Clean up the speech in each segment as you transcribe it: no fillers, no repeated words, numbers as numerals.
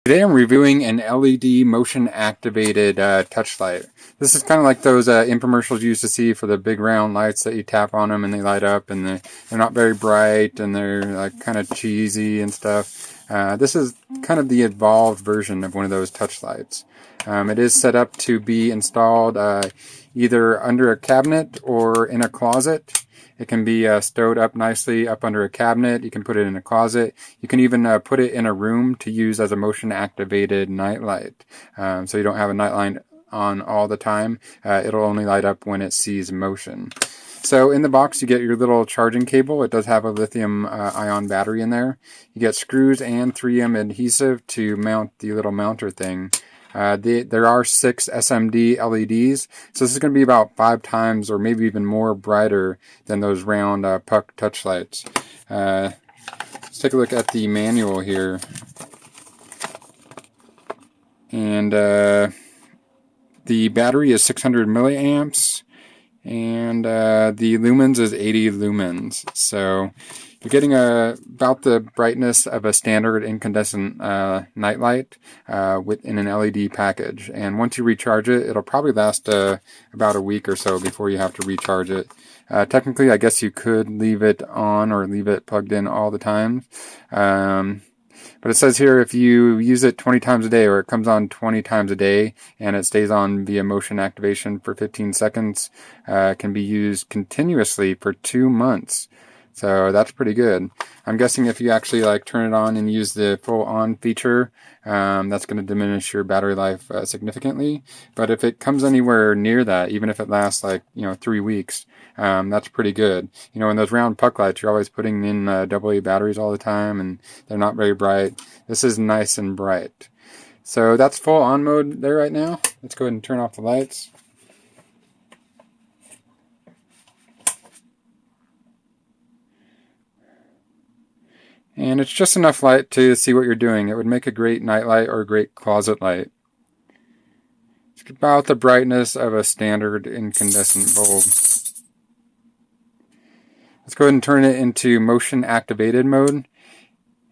Today I'm reviewing an LED motion activated Touchlight. This is kind of like those infomercials you used to see for the big round lights that you tap on them and they light up, and they're not very bright and they're like kind of cheesy and stuff. This is kind of the evolved version of one of those Touchlights. It is set up to be installed either under a cabinet or in a closet. It can be stowed up nicely up under a cabinet. You can put it in a closet. You can even put it in a room to use as a motion activated nightlight. So you don't have a nightlight on all the time. It'll only light up when it sees motion. So in the box you get your little charging cable. It does have a lithium ion battery in there. You get screws and 3M adhesive to mount the little mounter thing. There are 6 SMD LEDs, so this is going to be about 5 times or maybe even more brighter than those round puck touch lights. Let's take a look at the manual here. And the battery is 600 milliamps, and the lumens is 80 lumens. So you're getting about the brightness of a standard incandescent nightlight in an LED package. And once you recharge it, it'll probably last about a week or so before you have to recharge it. Technically, I guess you could leave it on or leave it plugged in all the time. But it says here if you use it 20 times a day, or it comes on 20 times a day and it stays on via motion activation for 15 seconds, it can be used continuously for 2 months. So that's pretty good. I'm guessing if you actually turn it on and use the full on feature, that's going to diminish your battery life significantly. But if it comes anywhere near that, even if it lasts 3 weeks, that's pretty good. In those round puck lights, you're always putting in AA batteries all the time, and they're not very bright. This is nice and bright. So that's full on mode there right now. Let's go ahead and turn off the lights. And it's just enough light to see what you're doing. It would make a great nightlight or a great closet light. It's about the brightness of a standard incandescent bulb. Let's go ahead and turn it into motion activated mode.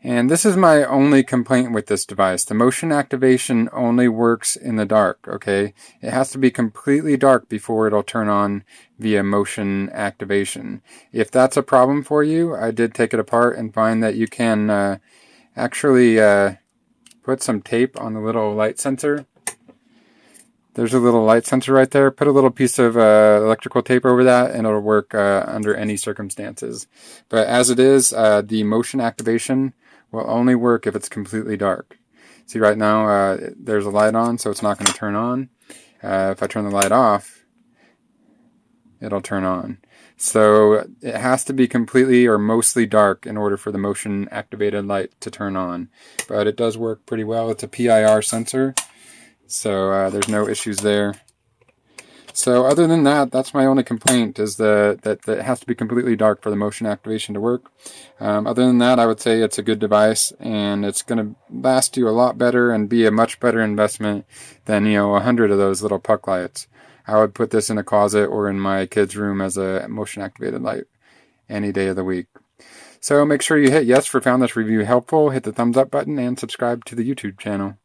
And this is my only complaint with this device. The motion activation only works in the dark, okay? It has to be completely dark before it'll turn on via motion activation. If that's a problem for you, I did take it apart and find that you can actually put some tape on the little light sensor. There's a little light sensor right there. Put a little piece of electrical tape over that and it'll work under any circumstances. But as it is, the motion activation will only work if it's completely dark. See, right now there's a light on, so it's not going to turn on. If I turn the light off, it'll turn on. So it has to be completely or mostly dark in order for the motion activated light to turn on. But it does work pretty well. It's a PIR sensor, so there's no issues there. So other than that, that's my only complaint, is that it has to be completely dark for the motion activation to work. Other than that, I would say it's a good device, and it's going to last you a lot better and be a much better investment than 100 of those little puck lights. I would put this in a closet or in my kid's room as a motion activated light any day of the week. So make sure you hit yes for found this review helpful, hit the thumbs up button, and subscribe to the YouTube channel.